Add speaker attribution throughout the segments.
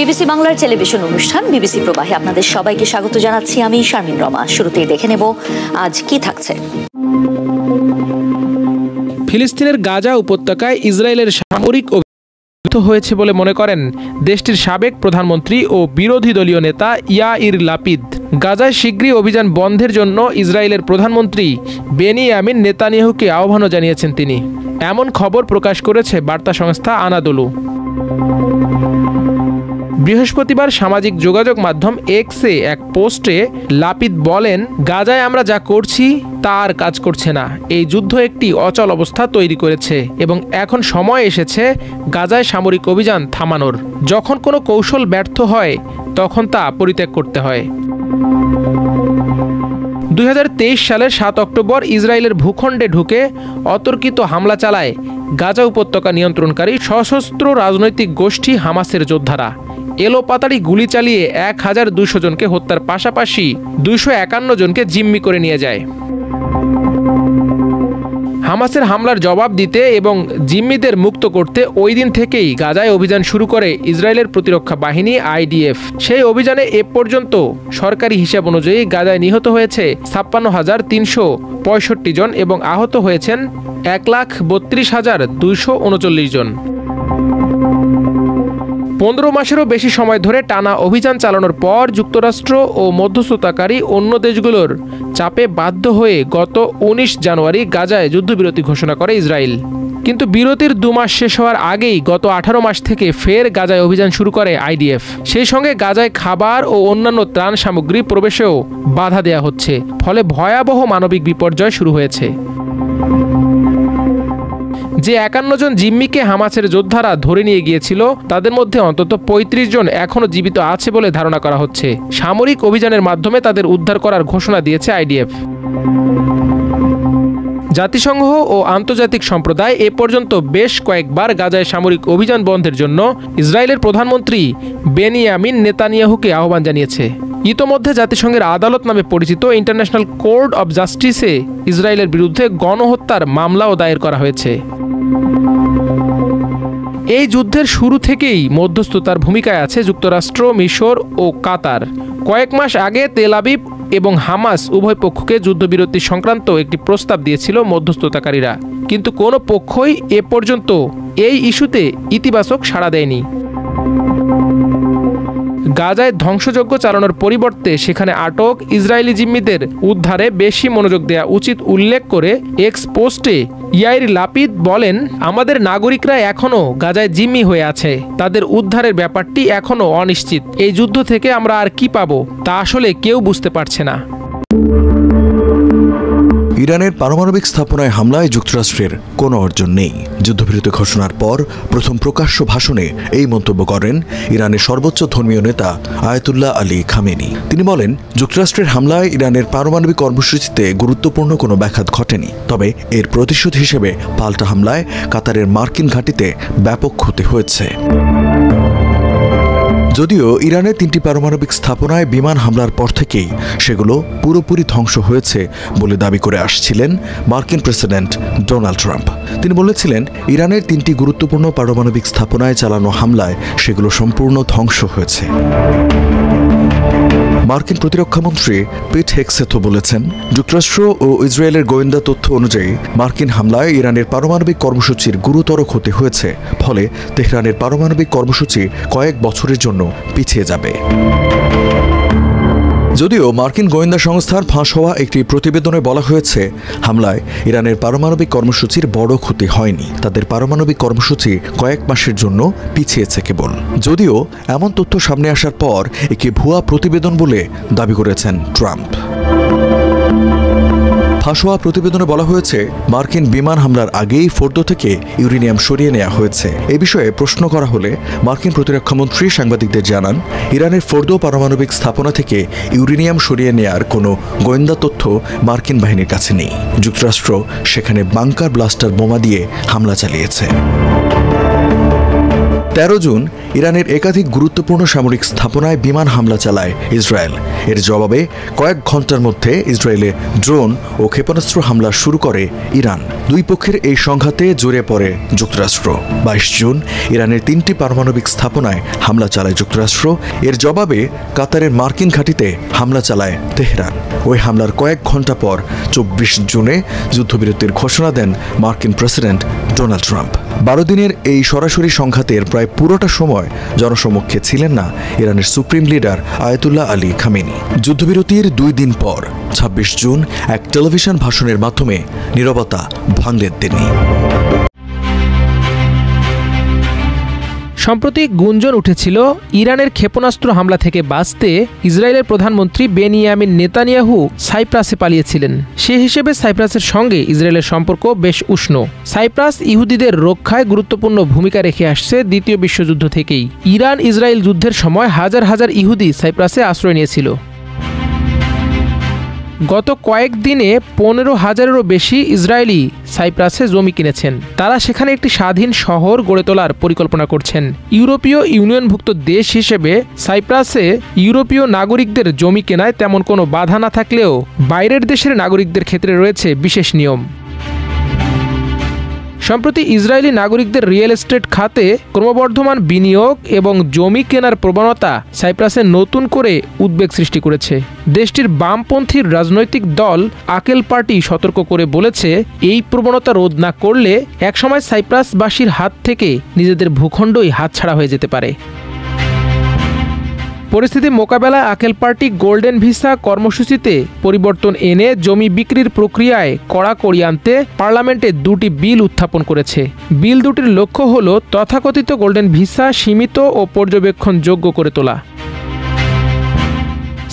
Speaker 1: BBC বাংলার television অনুষ্ঠান BBC প্রবাহে আপনাদের সবাইকে স্বাগত জানাচ্ছি। আমি শারমিন রমা। শুরুতেই দেখে নেব আজ কি থাকছে।
Speaker 2: ফিলিস্তিনের গাজা উপত্যকায় ইসরায়েলের সামরিক অভিযান হয়েছে বলে মনে করেন দেশটির সাবেক প্রধানমন্ত্রী ও বিরোধী দলীয় নেতা ইয়াইর লাপিদ। গাজায় শীঘ্রই অভিযান বন্ধের জন্য ইসরায়েলের প্রধানমন্ত্রী বেনিয়ামিন নেতানিয়াহুকে আহ্বানও জানিয়েছেন তিনি। এমন খবর প্রকাশ করেছে বার্তা সংস্থা আনাদোলু। বৃহস্পতিবার সামাজিক যোগাযোগ মাধ্যম এক্সে এক পোস্টে লাপিদ বলেন, গাজায় আমরা যা করছি তা আর কাজ করছে না। এই যুদ্ধ একটি অচল অবস্থা তৈরি করেছে এবং এখন সময় এসেছে গাজায় সামরিক অভিযান থামানোর। যখন কোনো কৌশল ব্যর্থ হয় তখন তা পরিত্যাগ করতে হয়। 2023 সালের 7 অক্টোবর ইসরায়েলের ভূখণ্ডে ঢুকে অতর্কিত হামলা চালায় গাজা উপত্যকা নিয়ন্ত্রণকারী সশস্ত্র রাজনৈতিক গোষ্ঠী হামাসের যোদ্ধারা। এলোপাতাড়ি গুলি চালিয়ে 1200 জনকে হত্যার পাশাপাশি 251 জনকে জিম্মি করে নিয়ে যায়। হামাসের হামলার জবাব দিতে এবং জিম্মিদের মুক্ত করতে ওই দিন থেকেই গাজায় অভিযান শুরু করে ইসরায়েলের প্রতিরক্ষা বাহিনী IDF। সেই অভিযানে এ পর্যন্ত সরকারি হিসাব অনুযায়ী গাজায় নিহত হয়েছে 56,365 জন এবং আহত হয়েছেন 1,32,239 জন। 15 মাসেরও বেশি সময় ধরে টানা অভিযান চালানোর পর যুক্তরাষ্ট্র ও মধ্যস্থতাকারী অন্য দেশগুলোর চাপে বাধ্য হয়ে গত 19 জানুয়ারি গাজায় যুদ্ধবিরতি ঘোষণা করে ইসরায়েল। কিন্তু বিরতির 2 মাস শেষ হওয়ার আগেই গত 18 মাস থেকে ফের গাজায় অভিযান শুরু করে IDF। সেই সঙ্গে গাজায় খাবার ও অন্যান্য ত্রাণ সামগ্রী প্রবেশেও বাধা দেয়া হচ্ছে, ফলে ভয়াবহ মানবিক বিপর্যয় শুরু হয়েছে। যে 51 জন জিম্মিকে হামাসের যোদ্ধারা ধরে নিয়ে গিয়েছিল তাদের মধ্যে অন্তত 35 জন এখনও জীবিত আছে বলে ধারণা করা হচ্ছে। সামরিক অভিযানের মাধ্যমে তাদের উদ্ধার করার ঘোষণা দিয়েছে IDF। জাতিসংঘ ও আন্তর্জাতিক সম্প্রদায় এ পর্যন্ত বেশ কয়েকবার গাজায় সামরিক অভিযান বন্ধের জন্য ইসরায়েলের প্রধানমন্ত্রী বেনিয়ামিন নেতানিয়াহুকে আহ্বান জানিয়েছে। ইতোমধ্যে জাতিসংঘের আদালত নামে পরিচিত ইন্টারন্যাশনাল কোর্ট অব জাস্টিসে ইসরায়েলের বিরুদ্ধে গণহত্যার মামলাও দায়ের করা হয়েছে। এই যুদ্ধের শুরু থেকেই মধ্যস্থতার ভূমিকায় আছে যুক্তরাষ্ট্র, মিশর ও কাতার। কয়েক মাস আগে তেল আবিব এবং হামাস উভয় পক্ষকে যুদ্ধবিরতি সংক্রান্ত একটি প্রস্তাব দিয়েছিল মধ্যস্থতাকারীরা, কিন্তু কোনো পক্ষই এ পর্যন্ত এই ইস্যুতে ইতিবাচক সাড়া দেয়নি। গাজায় ধ্বংসযজ্ঞ চালানোর পরিবর্তে সেখানে আটক ইসরায়েলি জিম্মিদের উদ্ধারে বেশি মনোযোগ দেওয়া উচিত উল্লেখ করে এক্স পোস্টে ইয়াইর লাপিদ বলেন, আমাদের নাগরিকরা এখনও গাজায় জিম্মি হয়ে আছে। তাদের উদ্ধারের ব্যাপারটি এখনও অনিশ্চিত। এই যুদ্ধ থেকে আমরা আর কি পাবো তা আসলে কেউ বুঝতে পারছে না।
Speaker 3: ইরানের পারমাণবিক স্থাপনায় হামলায় যুক্তরাষ্ট্রের কোনো অর্জন নেই। যুদ্ধবিরতি ঘোষণার পর প্রথম প্রকাশ্য ভাষণে এই মন্তব্য করেন ইরানের সর্বোচ্চ ধর্মীয় নেতা আয়াতুল্লাহ আলী খামেনি। তিনি বলেন, যুক্তরাষ্ট্রের হামলায় ইরানের পারমাণবিক কর্মসূচিতে গুরুত্বপূর্ণ কোনো ব্যাঘাত ঘটেনি, তবে এর প্রতিশোধ হিসেবে পাল্টা হামলায় কাতারের মার্কিন ঘাঁটিতে ব্যাপক ক্ষতি হয়েছে। যদিও ইরানের 3টি পারমাণবিক স্থাপনায় বিমান হামলার পর থেকেই সেগুলো পুরোপুরি ধ্বংস হয়েছে বলে দাবি করে আসছিলেন মার্কিন প্রেসিডেন্ট ডোনাল্ড ট্রাম্প। তিনি বলেছিলেন, ইরানের 3টি গুরুত্বপূর্ণ পারমাণবিক স্থাপনায় চালানো হামলায় সেগুলো সম্পূর্ণ ধ্বংস হয়েছে। মার্কিন প্রতিরক্ষামন্ত্রী পিট হেগসেথ বলেছেন, যুক্তরাষ্ট্র ও ইসরায়েলের গোয়েন্দা তথ্য অনুযায়ী মার্কিন হামলায় ইরানের পারমাণবিক কর্মসূচির গুরুতর ক্ষতি হয়েছে, ফলে তেহরানের পারমাণবিক কর্মসূচি কয়েক বছরের জন্য পিছিয়ে যাবে। যদিও মার্কিন গোয়েন্দা সংস্থার ফাঁস হওয়া একটি প্রতিবেদনে বলা হয়েছে, হামলায় ইরানের পারমাণবিক কর্মসূচির বড় ক্ষতি হয়নি, তাদের পারমাণবিক কর্মসূচি কয়েক মাসের জন্য পিছিয়েছে কেবল। যদিও এমন তথ্য সামনে আসার পর একে ভুয়া প্রতিবেদন বলে দাবি করেছেন ট্রাম্প। ফাঁস হওয়া প্রতিবেদনে বলা হয়েছে, মার্কিন বিমান হামলার আগেই ফোর্দো থেকে ইউরেনিয়াম সরিয়ে নেওয়া হয়েছে। এ বিষয়ে প্রশ্ন করা হলে মার্কিন প্রতিরক্ষামন্ত্রী সাংবাদিকদের জানান, ইরানের ফোর্দো পারমাণবিক স্থাপনা থেকে ইউরেনিয়াম সরিয়ে নেওয়ার কোনো গোয়েন্দা তথ্য মার্কিন বাহিনীর কাছে নেই। যুক্তরাষ্ট্র সেখানে বাংকার ব্লাস্টার বোমা দিয়ে হামলা চালিয়েছে। 13 জুন ইরানের একাধিক গুরুত্বপূর্ণ সামরিক স্থাপনায় বিমান হামলা চালায় ইসরায়েল। এর জবাবে কয়েক ঘন্টার মধ্যে ইসরায়েলে ড্রোন ও ক্ষেপণাস্ত্র হামলা শুরু করে ইরান। দুই পক্ষের এই সংঘাতে জড়িয়ে পড়ে যুক্তরাষ্ট্র। 22 জুন ইরানের 3টি পারমাণবিক স্থাপনায় হামলা চালায় যুক্তরাষ্ট্র। এর জবাবে কাতারের মার্কিন ঘাঁটিতে হামলা চালায় তেহরান। ওই হামলার কয়েক ঘন্টা পর 24 জুনে যুদ্ধবিরতির ঘোষণা দেন মার্কিন প্রেসিডেন্ট ডোনাল্ড ট্রাম্প। 12 দিনের এই সরাসরি সংঘাতের প্রায় পুরোটা সময় জনসমক্ষে ছিলেন না ইরানের supreme leader Ayatollah Ali Khamenei. যুদ্ধবিরতির 2 দিন পর 26 জুন এক টেলিভিশন ভাষণের মাধ্যমে নীরবতা ভাঙলেন তিনি।
Speaker 2: সম্প্রতি গুঞ্জন উঠেছিল ইরানের ক্ষেপণাস্ত্র হামলা থেকে বাঁচতে ইসরায়েলের প্রধানমন্ত্রী বেনিয়ামিন নেতানিয়াহু সাইপ্রাসে পালিয়েছিলেন। সে হিসেবে সাইপ্রাসের সঙ্গে ইসরায়েলের সম্পর্ক বেশ উষ্ণ। সাইপ্রাস ইহুদিদের রক্ষায় গুরুত্বপূর্ণ ভূমিকা রেখে আসছে দ্বিতীয় বিশ্বযুদ্ধ থেকেই। ইরান ইসরায়েল যুদ্ধের সময় হাজার হাজার ইহুদি সাইপ্রাসে আশ্রয় নিয়েছিল। গত কয়েকদিনে 15,000-এরও বেশি ইসরায়েলি সাইপ্রাসে জমি কিনেছেন। তারা সেখানে একটি স্বাধীন শহর গড়ে তোলার পরিকল্পনা করছেন। ইউরোপীয় ইউনিয়নভুক্ত দেশ হিসেবে সাইপ্রাসে ইউরোপীয় নাগরিকদের জমি কেনায় তেমন কোনো বাধা না থাকলেও বাইরের দেশের নাগরিকদের ক্ষেত্রে রয়েছে বিশেষ নিয়ম। সম্প্রতি ইসরায়েলি নাগরিকদের রিয়েল এস্টেট খাতে ক্রমবর্ধমান বিনিয়োগ এবং জমি কেনার প্রবণতা সাইপ্রাসে নতুন করে উদ্বেগ সৃষ্টি করেছে। দেশটির বামপন্থী রাজনৈতিক দল আকেল পার্টি সতর্ক করে বলেছে, এই প্রবণতা রোধ না করলে একসময় সাইপ্রাসবাসীর হাত থেকে নিজেদের ভূখণ্ডই হাতছাড়া হয়ে যেতে পারে। পরিস্থিতি মোকাবেলায় আকেল পার্টি গোল্ডেন ভিসা কর্মসূচিতে পরিবর্তন এনে জমি বিক্রির প্রক্রিয়ায় কড়াকড়ি আনতে পার্লামেন্টে 2টি বিল উত্থাপন করেছে। বিল দুটির লক্ষ্য হল তথাকথিত গোল্ডেন ভিসা সীমিত ও পর্যবেক্ষণযোগ্য করে তোলা।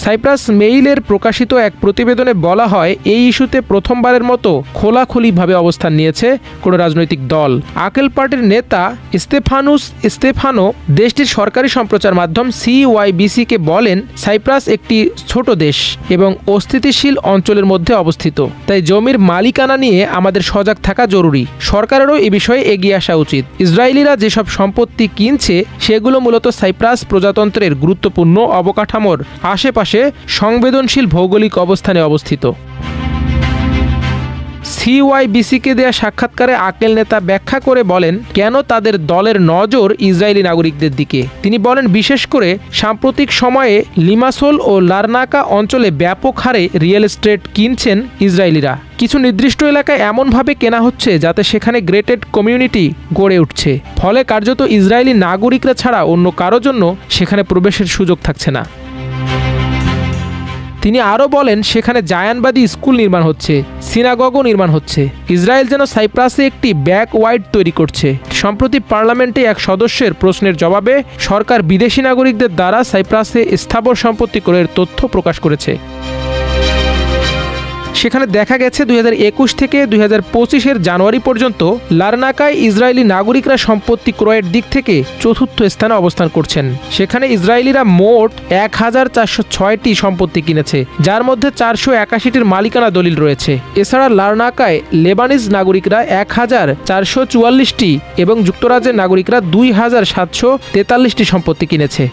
Speaker 2: সাইপ্রাস মেইলের প্রকাশিত এক প্রতিবেদনে বলা হয়, এই ইস্যুতে প্রথমবারের মতো খোলাখুলিভাবে অবস্থান নিয়েছে কোনো রাজনৈতিক দল। আকেল পার্টির নেতা স্তেফানো দেশটির সরকারি সম্প্রচার মাধ্যম CYBC-কে বলেন, সাইপ্রাস একটি ছোট দেশ এবং অস্থিতিশীল অঞ্চলের মধ্যে অবস্থিত, তাই জমির মালিকানা নিয়ে আমাদের সজাগ থাকা জরুরি। সরকারেরও এ বিষয়ে এগিয়ে আসা উচিত। ইসরায়েলিরা যেসব সম্পত্তি কিনছে সেগুলো মূলত সাইপ্রাস প্রজাতন্ত্রের গুরুত্বপূর্ণ অবকাঠামোর আশেপাশে সংবেদনশীল ভৌগোলিক অবস্থানে অবস্থিত। CYBC-কে দেয়া সাক্ষাৎকারে আকেল নেতা ব্যাখ্যা করে বলেন কেন তাদের দলের নজর ইসরায়েলি নাগরিকদের দিকে। তিনি বলেন, বিশেষ করে সাম্প্রতিক সময়ে লিমাসোল ও লারনাকা অঞ্চলে ব্যাপক হারে রিয়েল এস্টেট কিনছেন ইসরায়েলিরা। কিছু নির্দিষ্ট এলাকায় এমনভাবে কেনা হচ্ছে যাতে সেখানে গ্রেটেড কমিউনিটি গড়ে উঠছে, ফলে কার্যত ইসরায়েলি নাগরিকরা ছাড়া অন্য কারো জন্য সেখানে প্রবেশের সুযোগ থাকছে না। তিনি আরও বলেন, সেখানে জায়ানবাদী স্কুল নির্মাণ হচ্ছে, সিনাগগও নির্মাণ হচ্ছে। ইসরায়েল যেন সাইপ্রাসে একটি ব্যাকওয়ার্ড তৈরি করছে। সম্প্রতি পার্লামেন্টে এক সদস্যের প্রশ্নের জবাবে সরকার বিদেশি নাগরিকদের দ্বারা সাইপ্রাসে স্থাবর সম্পত্তি ক্রয়ের তথ্য প্রকাশ করেছে। সেখানে দেখা গেছে 2021 থেকে 2025-এর জানুয়ারি পর্যন্ত লারনাকায় ইসরায়েলি নাগরিকরা সম্পত্তি ক্রয়ের দিক থেকে 4র্থ স্থানে অবস্থান করছেন। সেখানে ইসরায়েলিরা মোট 1406টি সম্পত্তি কিনেছে, যার মধ্যে 481টির মালিকানা দলিল রয়েছে। এছাড়া লারনাকায় লেবানিজ নাগরিকরা 1444টি এবং যুক্তরাজ্যের নাগরিকরা 2743টি সম্পত্তি কিনেছে।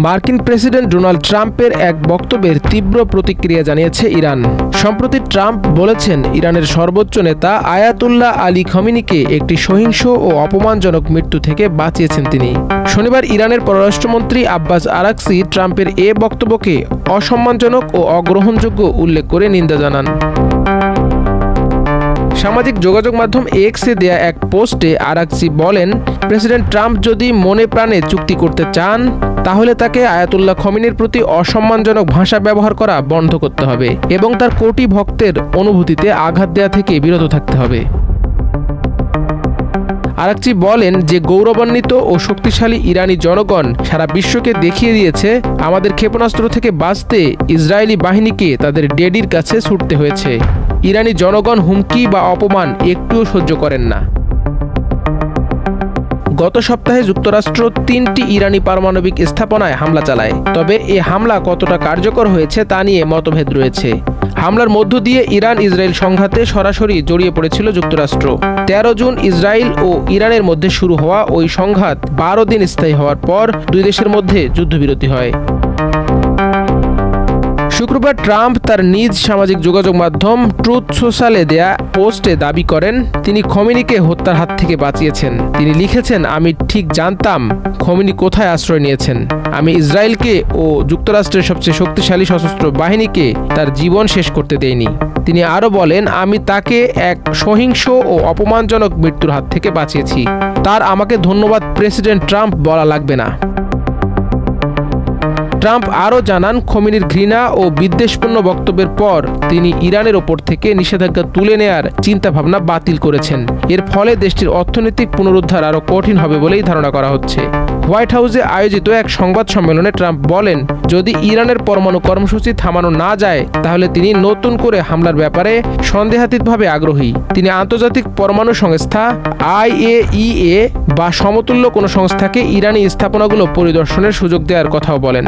Speaker 2: মার্কিন প্রেসিডেন্ট ডোনাল্ড ট্রাম্পের এক বক্তব্যের তীব্র প্রতিক্রিয়া জানিয়েছে ইরান। সম্প্রতি ট্রাম্প বলেছেন, ইরানের সর্বোচ্চ নেতা আয়াতুল্লাহ আলী খামেনিকে একটি সহিংস ও অপমানজনক মৃত্যু থেকে বাঁচিয়েছেন তিনি। শনিবার ইরানের পররাষ্ট্রমন্ত্রী আব্বাস আরাকচি ট্রাম্পের এ বক্তব্যকে অসম্মানজনক ও অগ্রহণযোগ্য উল্লেখ করে নিন্দা জানান। সামাজিক যোগাযোগ মাধ্যম এক্সে দেয়া এক পোস্টে আরাকচি বলেন, প্রেসিডেন্ট ট্রাম্প যদি মনে প্রাণে চুক্তি করতে চান তাহলে তাকে আয়াতুল্লাহ খামেনির প্রতি অসম্মানজনক ভাষা ব্যবহার করা বন্ধ করতে হবে এবং তার কোটি ভক্তের অনুভূতিতে আঘাত দেয়া থেকে বিরত থাকতে হবে। আরাকচি বলেন যে গৌরবান্বিত ও শক্তিশালী ইরানি জনগণ সারা বিশ্বকে দেখিয়ে দিয়েছে আমাদের ক্ষেপণাস্ত্র থেকে বাঁচতে ইসরায়েলি বাহিনীকে তাদের ডেডির কাছে ছুটতে হয়েছে। ইরানি জনগণ হুমকি বা অপমান একটুও সহ্য করেন না। গত সপ্তাহে যুক্তরাষ্ট্র 3টি ইরানি পারমাণবিক স্থাপনায় হামলা চালায়, তবে এ হামলা কতটা কার্যকর হয়েছে তা নিয়ে মতভেদ রয়েছে। হামলার মধ্য দিয়ে ইরান ইসরায়েল সংঘাতে সরাসরি জড়িয়ে পড়েছিল যুক্তরাষ্ট্র। 13 জুন ইসরায়েল ও ইরানের মধ্যে শুরু হওয়া ওই সংঘাত 12 দিন স্থায়ী হওয়ার পর দুই দেশের মধ্যে যুদ্ধবিরতি হয়। শুক্রবার ট্রাম্প তার নিজ সামাজিক যোগাযোগ মাধ্যম ট্রুথ সোশ্যালে দেয়া পোস্টে দাবি করেন তিনি খোমেনিকে হত্যার হাত থেকে বাঁচিয়েছেন। তিনি লিখেছেন, আমি ঠিক জানতাম খোমেনি কোথায় আশ্রয় নিয়েছেন। আমি ইসরায়েলকে ও যুক্তরাষ্ট্রের সবচেয়ে শক্তিশালী সশস্ত্র বাহিনীকে তার জীবন শেষ করতে দেইনি। তিনি আরও বলেন, আমি তাকে এক সহিংস ও অপমানজনক মৃত্যুর হাত থেকে বাঁচিয়েছি। তার আমাকে ধন্যবাদ প্রেসিডেন্ট ট্রাম্প বলা লাগবে না। ট্রাম্প আরও জানান, খোমেনির ঘৃণা ও বিদ্বেষপূর্ণ বক্তব্যের পর তিনি ইরানের ওপর থেকে নিষেধাজ্ঞা তুলে নেয়ার চিন্তাভাবনা বাতিল করেছেন। এর ফলে দেশটির অর্থনৈতিক পুনরুদ্ধার আরও কঠিন হবে বলেই ধারণা করা হচ্ছে। হোয়াইট হাউসে আয়োজিত এক সংবাদ সম্মেলনে ট্রাম্প বলেন, যদি ইরানের পরমাণু কর্মসূচি থামানো না যায় তাহলে তিনি নতুন করে হামলার ব্যাপারে সন্দেহাতীতভাবে আগ্রহী। তিনি আন্তর্জাতিক পরমাণু সংস্থা IAEA বা সমতুল্য কোনো সংস্থাকে ইরানি স্থাপনাগুলো পরিদর্শনের সুযোগ দেওয়ার কথাও বলেন।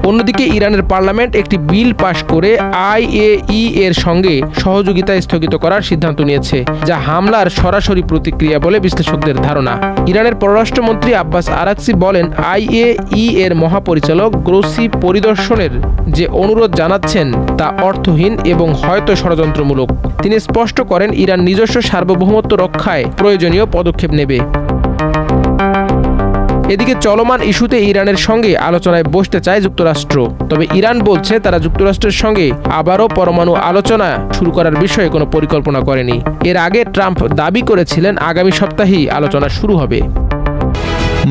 Speaker 2: অন্যদিকে ইরানের পার্লামেন্ট একটি বিল পাশ করে IAEA এর সঙ্গে সহযোগিতা স্থগিত করার সিদ্ধান্ত নিয়েছে, যা হামলার সরাসরি প্রতিক্রিয়া বলে বিশ্লেষকদের ধারণা। ইরানের পররাষ্ট্রমন্ত্রী আব্বাস আরাকচি বলেন, IAEA এর মহাপরিচালক গ্রোসি পরিদর্শনের যে অনুরোধ জানাচ্ছেন তা অর্থহীন এবং হয়তো ষড়যন্ত্রমূলক। তিনি স্পষ্ট করেন, ইরান নিজস্ব সার্বভৌমত্ব রক্ষায় প্রয়োজনীয় পদক্ষেপ নেবে। এদিকে চলমান ইস্যুতে ইরানের সঙ্গে আলোচনায় বসতে চায় যুক্তরাষ্ট্র। তবে ইরান বলছে তারা যুক্তরাষ্ট্রের সঙ্গে আবারও পরমাণু আলোচনা শুরু করার বিষয়ে কোনো পরিকল্পনা করেনি। এর আগে ট্রাম্প দাবি করেছিলেন আগামী সপ্তাহেই আলোচনা শুরু হবে।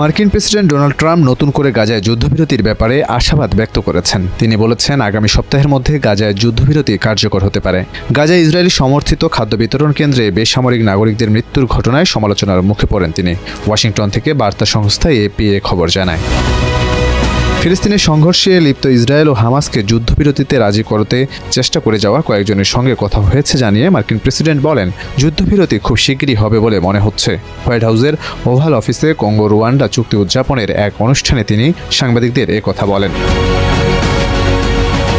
Speaker 4: মার্কিন প্রেসিডেন্ট ডোনাল্ড ট্রাম্প নতুন করে গাজায় যুদ্ধবিরতির ব্যাপারে আশাবাদ ব্যক্ত করেছেন। তিনি বলেছেন, আগামী সপ্তাহের মধ্যে গাজায় যুদ্ধবিরতি কার্যকর হতে পারে। গাজায় ইসরায়েলি সমর্থিত খাদ্য বিতরণ কেন্দ্রে বেসামরিক নাগরিকদের মৃত্যুর ঘটনায় সমালোচনার মুখে পড়েন তিনি। ওয়াশিংটন থেকে বার্তা সংস্থা AP খবর জানায়, ফিলিস্তিনের সংঘর্ষে লিপ্ত ইসরায়েল ও হামাসকে যুদ্ধবিরতিতে রাজি করতে চেষ্টা করে যাওয়া কয়েকজনের সঙ্গে কথা হয়েছে জানিয়ে মার্কিন প্রেসিডেন্ট বলেন, যুদ্ধবিরতি খুব শিগগিরই হবে বলে মনে হচ্ছে। হোয়াইট হাউসের ওভাল অফিসে কঙ্গো রুয়ান্ডা চুক্তি উদযাপনের এক অনুষ্ঠানে তিনি সাংবাদিকদের কথা বলেন।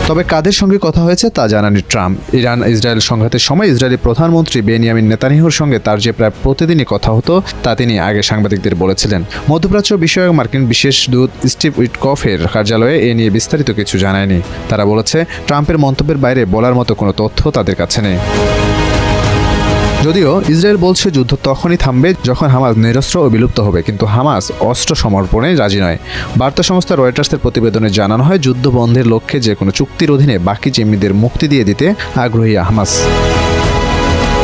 Speaker 4: তবে কাদের সঙ্গে কথা হয়েছে তা জানাননি ট্রাম্প। ইরান ইসরায়েল সংঘাতের সময় ইসরায়েলি প্রধানমন্ত্রী বেনিয়ামিন নেতানিয়াহুর সঙ্গে তার যে প্রায় প্রতিদিনই কথা হতো তা তিনি আগে সাংবাদিকদের বলেছিলেন। মধ্যপ্রাচ্য বিষয়ক মার্কিন বিশেষ দূত স্টিভ উইটকফের কার্যালয়ে এ নিয়ে বিস্তারিত কিছু জানায়নি। তারা বলেছে, ট্রাম্পের মন্তব্যের বাইরে বলার মতো কোনো তথ্য তাদের কাছে নেই। যদিও ইসরায়েল বলছে যুদ্ধ তখনই থামবে যখন হামাস নিরস্ত্র ও বিলুপ্ত হবে, কিন্তু হামাস অস্ত্র সমর্পণে রাজি নয়। বার্তা সংস্থা রয়টার্সের প্রতিবেদনে জানানো হয়, যুদ্ধ বন্ধের লক্ষ্যে যে কোনো চুক্তির অধীনে বাকি জিম্মিদের মুক্তি দিয়ে দিতে আগ্রহী হামাস।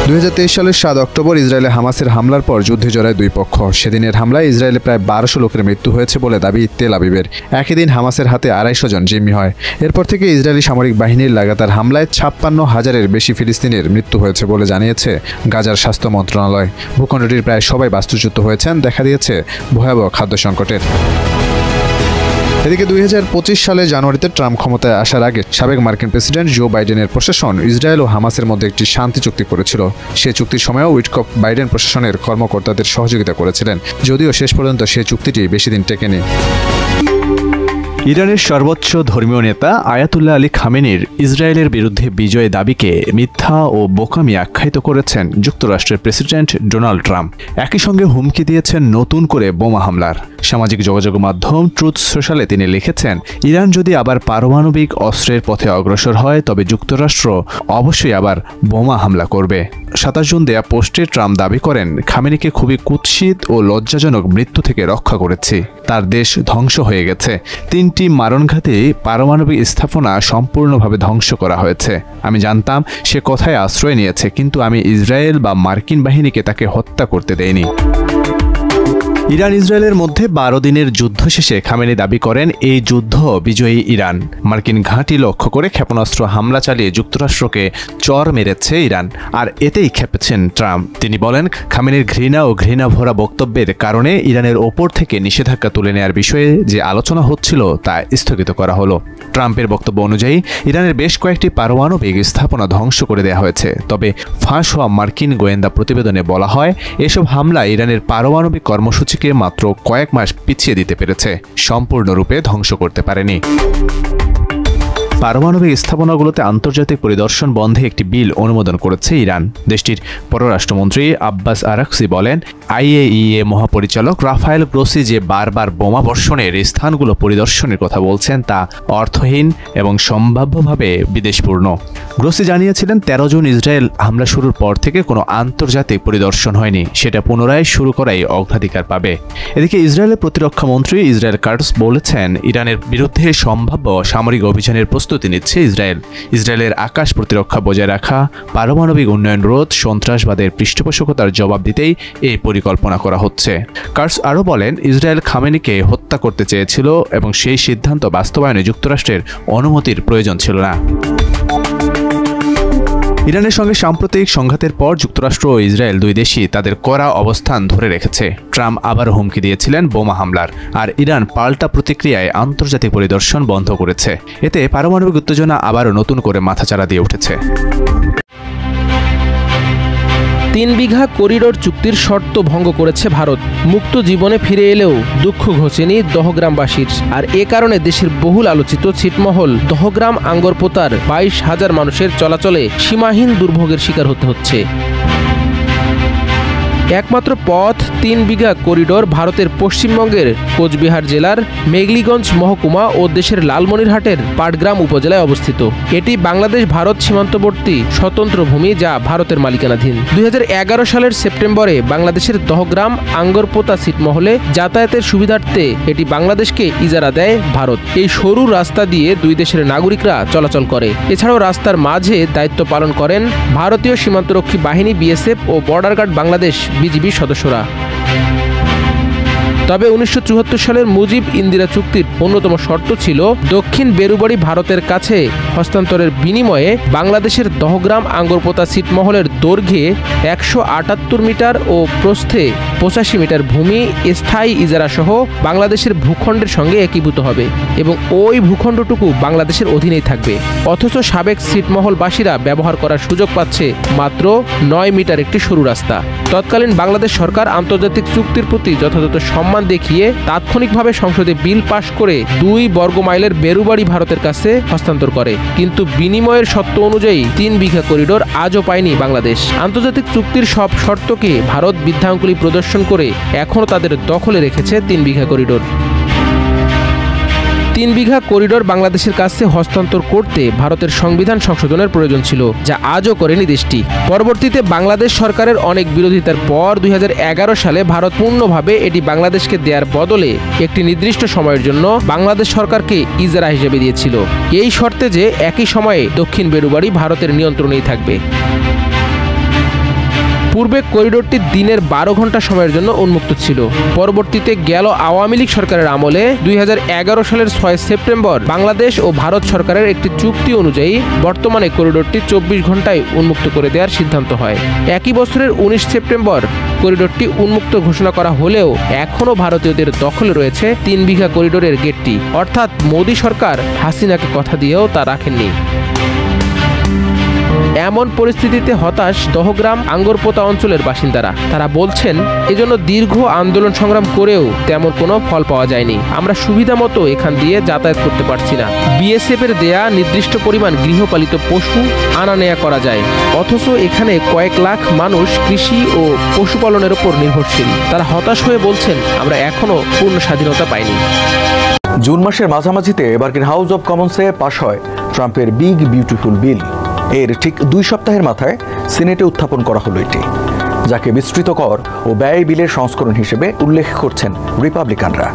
Speaker 4: 2023 সালের 7 অক্টোবর ইসরায়েলে হামাসের হামলার পর যুদ্ধে জড়ায় দুই পক্ষ। সেদিনের হামলায় ইসরায়েলে প্রায় 1200 লোকের মৃত্যু হয়েছে বলে দাবি তেল আবিবের। একই দিন হামাসের হাতে 250 জন জিম্মি হয়। এরপর থেকে ইসরায়েলি সামরিক বাহিনীর লাগাতার হামলায় 56,000-এর বেশি ফিলিস্তিনের মৃত্যু হয়েছে বলে জানিয়েছে গাজার স্বাস্থ্য মন্ত্রণালয়। ভূখণ্ডটির প্রায় সবাই বাস্তুচ্যুত হয়েছেন। দেখা দিয়েছে ভয়াবহ খাদ্য সংকটের। এদিকে 2025 সালের জানুয়ারিতে ট্রাম্প ক্ষমতায় আসার আগে সাবেক মার্কিন প্রেসিডেন্ট জো বাইডেনের প্রশাসন ইসরায়েল ও হামাসের মধ্যে একটি শান্তি চুক্তি করেছিল। সে চুক্তির সময়ও উইটকফ বাইডেন প্রশাসনের কর্মকর্তাদের সহযোগিতা করেছিলেন, যদিও শেষ পর্যন্ত সে চুক্তিটি বেশি দিন টেকেনি।
Speaker 5: ইরানের সর্বোচ্চ ধর্মীয় নেতা আয়াতুল্লাহ আলী খামেনির ইসরায়েলের বিরুদ্ধে বিজয় দাবিকে মিথ্যা ও বোকামি আখ্যায়িত করেছেন যুক্তরাষ্ট্রের প্রেসিডেন্ট ডোনাল্ড ট্রাম্প। একই সঙ্গে হুমকি দিয়েছেন নতুন করে বোমা হামলার। সামাজিক যোগাযোগ মাধ্যম ট্রুথ সোশ্যালে তিনি লিখেছেন, ইরান যদি আবার পারমাণবিক অস্ত্রের পথে অগ্রসর হয় তবে যুক্তরাষ্ট্র অবশ্যই আবার বোমা হামলা করবে। 27 জুন দেয়া পোস্টে ট্রাম্প দাবি করেন, খামেনিকে খুবই কুৎসিত ও লজ্জাজনক মৃত্যু থেকে রক্ষা করেছি। তার দেশ ধ্বংস হয়ে গেছে। 3টি মারণঘাতী পারমাণবিক স্থাপনা সম্পূর্ণভাবে ধ্বংস করা হয়েছে। আমি জানতাম সে কোথায় আশ্রয় নিয়েছে, কিন্তু আমি ইসরায়েল বা মার্কিন বাহিনীকে তাকে হত্যা করতে দেইনি। ইরান ইসরায়েলের মধ্যে 12 দিনের যুদ্ধ শেষে খামেনি দাবি করেন, এই যুদ্ধ বিজয়ী ইরান। মার্কিন ঘাঁটি লক্ষ্য করে ক্ষেপণাস্ত্র হামলা চালিয়ে যুক্তরাষ্ট্রকে চড় মেরেছে ইরান, আর এতেই খেপেছেন ট্রাম্প। তিনি বলেন, খামেনির ঘৃণা ও ঘৃণা ভরা বক্তব্যের কারণে ইরানের ওপর থেকে নিষেধাজ্ঞা তুলে নেওয়ার বিষয়ে যে আলোচনা হচ্ছিল তা স্থগিত করা হলো। ট্রাম্পের বক্তব্য অনুযায়ী ইরানের বেশ কয়েকটি পারমাণবিক স্থাপনা ধ্বংস করে দেওয়া হয়েছে। তবে ফাঁস হওয়া মার্কিন গোয়েন্দা প্রতিবেদনে বলা হয়, এসব হামলা ইরানের পারমাণবিক কর্মসূচিকে মাত্র কয়েক মাস পিছিয়ে দিতে পেরেছে, সম্পূর্ণরূপে ধ্বংস করতে পারেনি। পারমাণবিক স্থাপনাগুলোতে আন্তর্জাতিক পরিদর্শন বন্ধে একটি বিল অনুমোদন করেছে ইরান। দেশটির পররাষ্ট্রমন্ত্রী আব্বাস আরাকচি বলেন, IAEA মহাপরিচালক রাফায়েল গ্রোসি যে বারবার বোমা বর্ষণের স্থানগুলো পরিদর্শনের কথা বলছেন তা অর্থহীন এবং সম্ভাব্যভাবে বিদেশপূর্ণ। গ্রোসি জানিয়েছিলেন 13 জুন ইসরায়েল হামলা শুরুর পর থেকে কোনো আন্তর্জাতিক পরিদর্শন হয়নি, সেটা পুনরায় শুরু করাই অগ্রাধিকার পাবে। এদিকে ইসরায়েলের প্রতিরক্ষা মন্ত্রী ইসরায়েল কাটস বলেছেন, ইরানের বিরুদ্ধে সম্ভাব্য সামরিক অভিযানের প্রস্তুতি নিচ্ছে ইসরায়েল। ইসরায়েলের আকাশ প্রতিরক্ষা বজায় রাখা, পারমাণবিক উন্নয়ন রোধ, সন্ত্রাসবাদের পৃষ্ঠপোষকতার জবাব দিতেই এই পরিকল্পনা করা হচ্ছে। কাটস আরও বলেন, ইসরায়েল খামেনিকে হত্যা করতে চেয়েছিল এবং সেই সিদ্ধান্ত বাস্তবায়নে যুক্তরাষ্ট্রের অনুমতির প্রয়োজন ছিল না। ইরানের সঙ্গে সাম্প্রতিক সংঘাতের পর যুক্তরাষ্ট্র ও ইসরায়েল দুই দেশই তাদের কড়া অবস্থান ধরে রেখেছে। ট্রাম্প আবারও হুমকি দিয়েছিলেন বোমা হামলার, আর ইরান পাল্টা প্রতিক্রিয়ায় আন্তর্জাতিক পরিদর্শন বন্ধ করেছে। এতে পারমাণবিক উত্তেজনা আবারও নতুন করে মাথাচাড়া দিয়ে উঠেছে।
Speaker 2: 3 বিঘা করিডোর চুক্তির শর্ত ভঙ্গ করেছে ভারত। মুক্ত জীবনে ফিরে এলেও দুঃখ ঘোচেনি দহগ্রামবাসীর। আর এ কারণে দেশের বহুল আলোচিত ছিটমহল দহগ্রাম আঙ্গরপোতার 22,000 মানুষের চলাচলে সীমাহীন দুর্ভোগের শিকার হতে হচ্ছে। একমাত্র পথ 3 বিঘা করিডোর ভারতের পশ্চিমবঙ্গের কোচবিহার জেলার মেঘলিগঞ্জ মহকুমা ও দেশের লালমনিরহাটের পাটগ্রাম উপজেলায় অবস্থিত। এটি বাংলাদেশ ভারত সীমান্তবর্তী স্বতন্ত্র ভূমি, যা ভারতের মালিকানাধীন। 2011 সালের সেপ্টেম্বরে বাংলাদেশের দহগ্রাম আঙ্গরপোতা ছিটমহলে যাতায়াতের সুবিধার্থে এটি বাংলাদেশকে ইজারা দেয় ভারত। এই সরু রাস্তা দিয়ে দুই দেশের নাগরিকরা চলাচল করে। এছাড়াও রাস্তার মাঝে দায়িত্ব পালন করেন ভারতীয় সীমান্তরক্ষী বাহিনী BSF ও বর্ডার গার্ড বাংলাদেশ BGB সদস্যরা। তবে 1974 সালের মুজিব ইন্দিরা চুক্তির অন্যতম শর্ত ছিল দক্ষিণ বেরুবাড়ি ভারতের কাছে হস্তান্তরের বিনিময়ে বাংলাদেশের দহগ্রাম আঙ্গরপোতা ছিটমহলের দৈর্ঘ্যে 178 মিটার ও প্রস্থে 85 মিটার ভূমি স্থায়ী ইজারা সহ বাংলাদেশের ভূখণ্ডের সঙ্গে একীভূত হবে এবং ওই ভূখণ্ডটুকু বাংলাদেশের অধীনেই থাকবে। অথচ সাবেক ছিটমহলবাসীরা ব্যবহার করার সুযোগ পাচ্ছে মাত্র 9 মিটার একটি সরু রাস্তা। তৎকালীন বাংলাদেশ সরকার আন্তর্জাতিক চুক্তির প্রতি যথাযথ সম্মান দেখিয়ে তাৎক্ষণিকভাবে সংসদে বিল পাশ করে 2 বর্গমাইলের বেরুবাড়ি ভারতের কাছে হস্তান্তর করে। কিন্তু বিনিময়ের শর্ত অনুযায়ী 3 বিঘা করিডোর আজও পায়নি বাংলাদেশ। আন্তর্জাতিক চুক্তির সব শর্তকে ভারত বৃদ্ধাঙ্গুলি প্রদর্শন করে এখনও তাদের দখলে রেখেছে 3 বিঘা করিডোর। 3 বিঘা করিডোর বাংলাদেশের কাছে হস্তান্তর করতে ভারতের সংবিধান সংশোধনের প্রয়োজন ছিল, যা আজও করেনি দেশটি। পরবর্তীতে বাংলাদেশ সরকারের অনেক বিরোধিতার পর 2011 সালে ভারত পূর্ণভাবে এটি বাংলাদেশকে দেওয়ার বদলে একটি নির্দিষ্ট সময়ের জন্য বাংলাদেশ সরকারকে ইজারা হিসেবে দিয়েছিল, এই শর্তে যে একই সময়ে দক্ষিণ বেরুবাড়ি ভারতের নিয়ন্ত্রণেই থাকবে। পূর্বে করিডোরটি দিনের 12 ঘন্টা সময়ের জন্য উন্মুক্ত ছিল। পরবর্তীতে গেল আওয়ামী লীগ সরকারের আমলে 2011 সালের 6 সেপ্টেম্বর বাংলাদেশ ও ভারত সরকারের একটি চুক্তি অনুযায়ী বর্তমানে করিডোরটি 24 ঘন্টায় উন্মুক্ত করে দেওয়ার সিদ্ধান্ত হয়। একই বছরের 19 সেপ্টেম্বর করিডোরটি উন্মুক্ত ঘোষণা করা হলেও এখনও ভারতীয়দের দখলে রয়েছে 3 বিঘা করিডোরের গেটটি। অর্থাৎ মোদী সরকার হাসিনাকে কথা দিয়েও তা রাখেননি। এমন পরিস্থিতিতে হতাশ দহগ্রাম আঙ্গরপোতা অঞ্চলের বাসিন্দারা। তারা বলছেন, এজন্য দীর্ঘ আন্দোলন সংগ্রাম করেও তেমন কোনো ফল পাওয়া যায়নি। আমরা সুবিধা মতো এখান দিয়ে যাতায়াত করতে পারছি না। BSF এর দেয়া নির্দিষ্ট পরিমাণ গৃহপালিত পশু আনা নেয়া করা যায়, অথচ এখানে কয়েক লাখ মানুষ কৃষি ও পশুপালনের উপর নির্ভরশীল। তারা হতাশ হয়ে বলছেন, আমরা এখনো পূর্ণ স্বাধীনতা পাইনি।
Speaker 3: জুন মাসের মাঝামাঝিতে মার্কিন হাউস অব কমন্সে পাশ হয় ট্রাম্পের বিগ বিউটিফুল বিল। এর ঠিক 2 সপ্তাহের মাথায় সিনেটে উত্থাপন করা হলো এটি, যাকে বিস্তৃত কর ও ব্যয় বিলের সংস্করণ হিসেবে উল্লেখ করছেন রিপাবলিকানরা।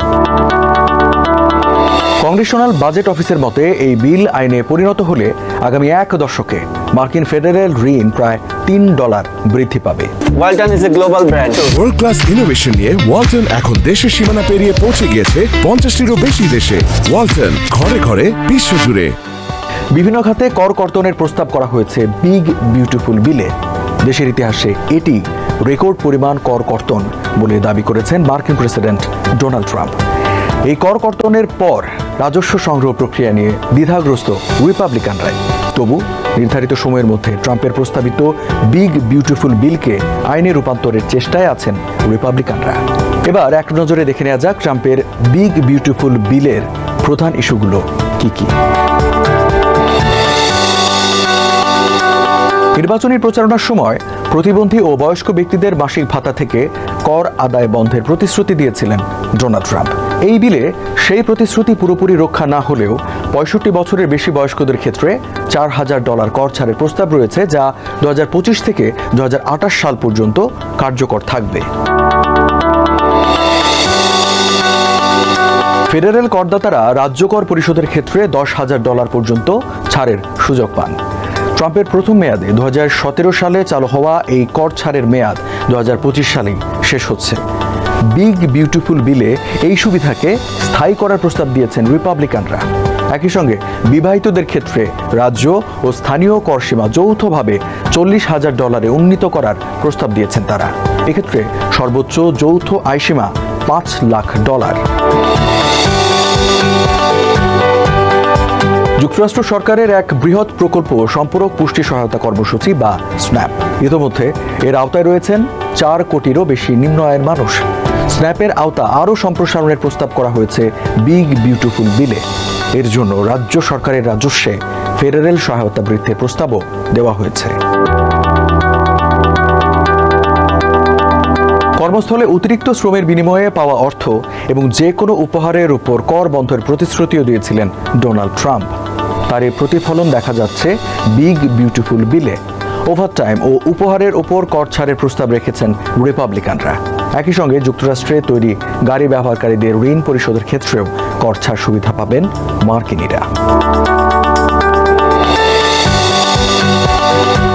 Speaker 3: কংগ্রেশনাল বাজেট অফিসের মতে এই বিল আইনে পরিণত হলে আগামী 1 দশকে মার্কিন ফেডারেল ঋণ প্রায় $3 বৃদ্ধি পাবে।
Speaker 6: Walton is a global brand.
Speaker 7: World class innovation নিয়ে ওয়ালটন এখন দেশের সীমানা পেরিয়ে পৌঁছে গিয়েছে 50টিরও বেশি দেশে। ওয়ালটন, ঘরে ঘরে বিশ্বজুড়ে।
Speaker 3: বিভিন্ন খাতে কর কর্তনের প্রস্তাব করা হয়েছে বিগ বিউটিফুল বিলে। দেশের ইতিহাসে এটি রেকর্ড পরিমাণ কর কর্তন বলে দাবি করেছেন মার্কিন প্রেসিডেন্ট ডোনাল্ড ট্রাম্প। এই কর কর্তনের পর রাজস্ব সংগ্রহ প্রক্রিয়া নিয়ে দ্বিধাগ্রস্ত রিপাবলিকানরাই। তবু নির্ধারিত সময়ের মধ্যে ট্রাম্পের প্রস্তাবিত বিগ বিউটিফুল বিলকে আইনে রূপান্তরের চেষ্টায় আছেন রিপাবলিকানরা। এবার এক নজরে দেখে নেওয়া যাক ট্রাম্পের বিগ বিউটিফুল বিলের প্রধান ইস্যুগুলো কি কি। নির্বাচনী প্রচারণার সময় প্রতিবন্ধী ও বয়স্ক ব্যক্তিদের মাসিক ভাতা থেকে কর আদায় বন্ধের প্রতিশ্রুতি দিয়েছিলেন ডোনাল্ড ট্রাম্প। এই বিলে সেই প্রতিশ্রুতি পুরোপুরি রক্ষা না হলেও 65 বছরের বেশি বয়স্কদের ক্ষেত্রে $4,000 কর ছাড়ের প্রস্তাব রয়েছে, যা 2025 থেকে 2028 সাল পর্যন্ত কার্যকর থাকবে। ফেডারেল করদাতারা রাজ্য কর পরিশোধের ক্ষেত্রে $10,000 পর্যন্ত ছাড়ের সুযোগ পান। ট্রাম্পের প্রথম মেয়াদে 2017 সালে চালু হওয়া এই কর ছাড়ের মেয়াদ 2025 সালেই শেষ হচ্ছে। বিগ বিউটিফুল বিলে এই সুবিধাকে স্থায়ী করার প্রস্তাব দিয়েছেন রিপাবলিকানরা। একই সঙ্গে বিবাহিতদের ক্ষেত্রে রাজ্য ও স্থানীয় কর সীমা যৌথভাবে $40,000 উন্নীত করার প্রস্তাব দিয়েছেন তারা। এক্ষেত্রে সর্বোচ্চ যৌথ আয়সীমা $5 লাখ। যুক্তরাষ্ট্র সরকারের এক বৃহৎ প্রকল্প সম্পূরক পুষ্টি সহায়তা কর্মসূচি বা স্ন্যাপ। ইতোমধ্যে এর আওতায় রয়েছেন 4 কোটিরও বেশি নিম্ন আয়ের মানুষ। স্ন্যাপের আওতা আরও সম্প্রসারণের প্রস্তাব করা হয়েছে বিগ বিউটিফুল বিলে। এর জন্য রাজ্য সরকারের রাজস্বে ফেডারেল সহায়তা বৃদ্ধির প্রস্তাবও দেওয়া হয়েছে। কর্মস্থলে অতিরিক্ত শ্রমের বিনিময়ে পাওয়া অর্থ এবং যে কোনো উপহারের উপর কর বন্ধের প্রতিশ্রুতিও দিয়েছিলেন ডোনাল্ড ট্রাম্প। তার এই প্রতিফলন দেখা যাচ্ছে বিগ বিউটিফুল বিলে। ওভারটাইম ও উপহারের ওপর কর ছাড়ের প্রস্তাব রেখেছেন রিপাবলিকানরা। একই সঙ্গে যুক্তরাষ্ট্রে তৈরি গাড়ি ব্যবহারকারীদের ঋণ পরিশোধের ক্ষেত্রেও কর ছাড় সুবিধা পাবেন মার্কিনিরা।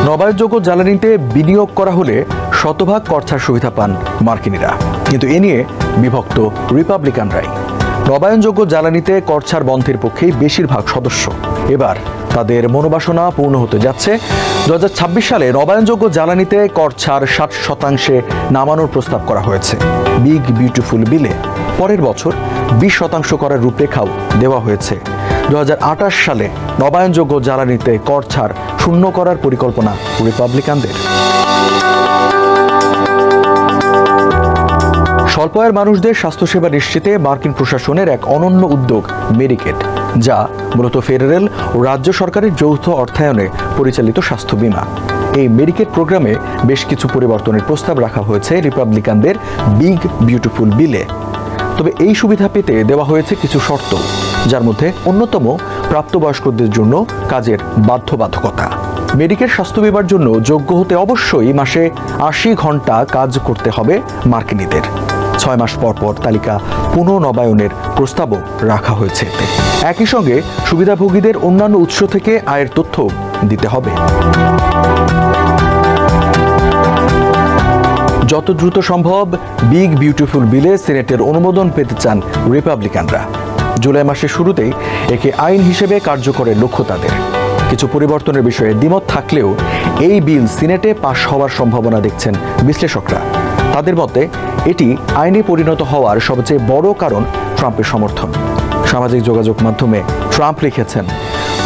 Speaker 3: নবায়নযোগ্য জ্বালানিতে বিনিয়োগ করা হলে শতভাগ কর ছাড় সুবিধা পান মার্কিনিরা, কিন্তু এ নিয়ে বিভক্ত রিপাবলিকানরাই। নবায়নযোগ্য জ্বালানিতে কর ছাড় বন্ধের পক্ষেই বেশিরভাগ সদস্য। এবার তাদের মনোবাসনা পূর্ণ হতে যাচ্ছে। 2026 সালে নবায়নযোগ্য জ্বালানিতে কর ছাড় 60% নামানোর প্রস্তাব করা হয়েছে বিগ বিউটিফুল বিলে। পরের বছর 20% করার রূপরেখাও দেওয়া হয়েছে। 2028 সালে নবায়নযোগ্য জ্বালানিতে কর ছাড় 0 করার পরিকল্পনা রিপাবলিকানদের। স্বল্প আয়ের মানুষদের স্বাস্থ্যসেবা নিশ্চিতে মার্কিন প্রশাসনের এক অনন্য উদ্যোগ মেডিকেড, যা মূলত ফেডারেল ও রাজ্য সরকারের যৌথ অর্থায়নে পরিচালিত স্বাস্থ্য বীমা। এই মেডিকেড প্রোগ্রামে বেশ কিছু পরিবর্তনের প্রস্তাব রাখা হয়েছে রিপাবলিকানদের বিগ বিউটিফুল বিলে। তবে এই সুবিধা পেতে দেওয়া হয়েছে কিছু শর্ত, যার মধ্যে অন্যতম প্রাপ্তবয়স্কদের জন্য কাজের বাধ্যবাধকতা। মেডিকেল স্বাস্থ্য বীমার জন্য যোগ্য হতে অবশ্যই মাসে 80 ঘন্টা কাজ করতে হবে মার্কিনীদের। 6 মাস পর পর তালিকা পুনর্নবায়নের প্রস্তাবও রাখা হয়েছে। একই সঙ্গে সুবিধাভোগীদের অন্যান্য উৎস থেকে আয়ের তথ্য দিতে হবে। যত দ্রুত সম্ভব বিগ বিউটিফুল বিলে সিনেটের অনুমোদন পেতে চান রিপাবলিকানরা। জুলাই মাসের শুরুতেই একে আইন হিসেবে কার্যকরের লক্ষ্য তাদের। কিছু পরিবর্তনের বিষয়ে দ্বিমত থাকলেও এই বিল সিনেটে পাশ হওয়ার সম্ভাবনা দেখছেন বিশ্লেষকরা। তাদের মতে এটি আইনে পরিণত হওয়ার সবচেয়ে বড় কারণ ট্রাম্পের সমর্থন। সামাজিক যোগাযোগ মাধ্যমে ট্রাম্প লিখেছেন,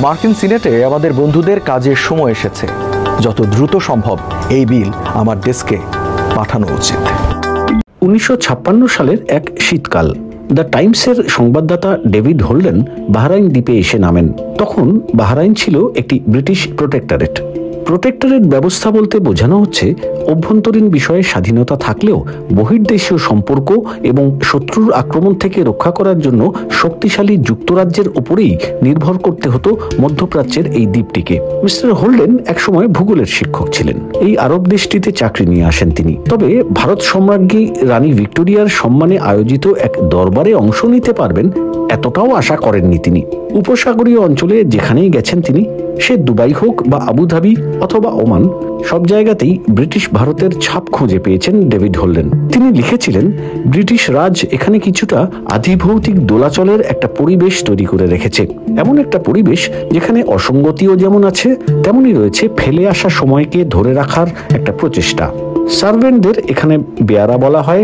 Speaker 3: মার্কিন সিনেটে আমাদের বন্ধুদের কাজের সময় এসেছে। যত দ্রুত সম্ভব এই বিল আমার ডেস্কে পাঠানো উচিত।
Speaker 8: 1956 সালের এক শীতকাল দ্য টাইমসের সংবাদদাতা ডেভিড হোল্ডেন বাহরাইন দ্বীপে এসে নামেন। তখন বাহরাইন ছিল একটি ব্রিটিশ প্রোটেক্টরেট। প্রোটেক্টরেট ব্যবস্থা বলতে বোঝানো হচ্ছে অভ্যন্তরীণ বিষয়ে স্বাধীনতা থাকলেও বহির্দেশীয় সম্পর্ক এবং শত্রুর আক্রমণ থেকে রক্ষা করার জন্য শক্তিশালী যুক্তরাজ্যের উপরেই নির্ভর করতে হতো মধ্যপ্রাচ্যের এই দ্বীপটিকে। মিস্টার হোল্ডেন একসময় ভূগোলের শিক্ষক ছিলেন। এই আরব দেশটিতে চাকরি নিয়ে আসেন তিনি। তবে ভারত সম্রাজ্ঞী রানী ভিক্টোরিয়ার সম্মানে আয়োজিত এক দরবারে অংশ নিতে পারবেন এতটাও আশা করেননি তিনি। উপসাগরীয় অঞ্চলে যেখানেই গেছেন তিনি, সে দুবাই হোক বা আবুধাবি অথবা ওমান, সব জায়গাতেই ব্রিটিশ ভারতের ছাপ খুঁজে পেয়েছেন ডেভিড হোল্ডেন। তিনি লিখেছিলেন, ব্রিটিশ রাজ এখানে কিছুটা আধিভৌতিক দোলাচলের একটা পরিবেশ তৈরি করে রেখেছে। এমন একটা পরিবেশ যেখানে অসঙ্গতিও যেমন আছে, তেমনই রয়েছে ফেলে আসা সময়কে ধরে রাখার একটা প্রচেষ্টা। সার্ভেন্টদের এখানে বেয়ারা বলা হয়,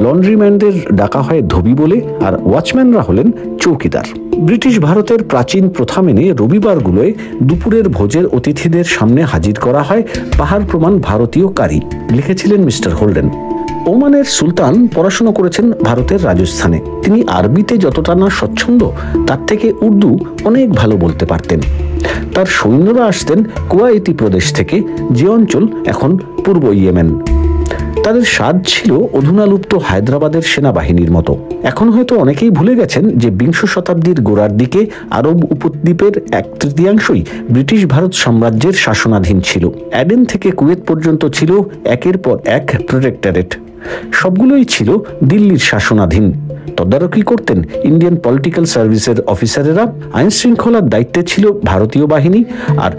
Speaker 8: লন্ড্রিম্যানদের ডাকা হয় ধোবি বলে, আর ওয়াচম্যানরা হলেন চৌকিদার। ব্রিটিশ ভারতের প্রাচীন প্রথা মেনে রবিবারগুলোয় দুপুরের ভোজের অতিথিদের সামনে হাজির করা হয় পাহাড় প্রমাণ ভারতীয় কারি, লিখেছিলেন মিস্টার হোল্ডেন। ওমানের সুলতান পড়াশোনা করেছেন ভারতের রাজস্থানে। তিনি আরবিতে যতটা না স্বচ্ছন্দ, তার থেকে উর্দু অনেক ভালো বলতে পারতেন। তার সৈন্যরা আসতেন কুয়াইতি প্রদেশ থেকে, যে অঞ্চল এখন পূর্ব ইয়েমেন। তাদের স্বাদ ছিল অধুনালুপ্ত হায়দ্রাবাদের সেনাবাহিনীর মতো। এখন হয়তো অনেকেই ভুলে গেছেন যে বিংশ শতাব্দীর গোড়ার দিকে আরব উপদ্বীপের 1/3 ব্রিটিশ ভারত সাম্রাজ্যের শাসনাধীন ছিল। অ্যাডেন থেকে কুয়েত পর্যন্ত ছিল একের পর এক প্রোটেক্টরেট। সবগুলোই ছিল দিল্লির শাসনাধীন। তদারকি করতেন ইন্ডিয়ান পলিটিক্যাল সার্ভিসের অফিসারেরা, আইন শৃঙ্খলার দায়িত্বে ছিল ভারতীয় বাহিনী, আর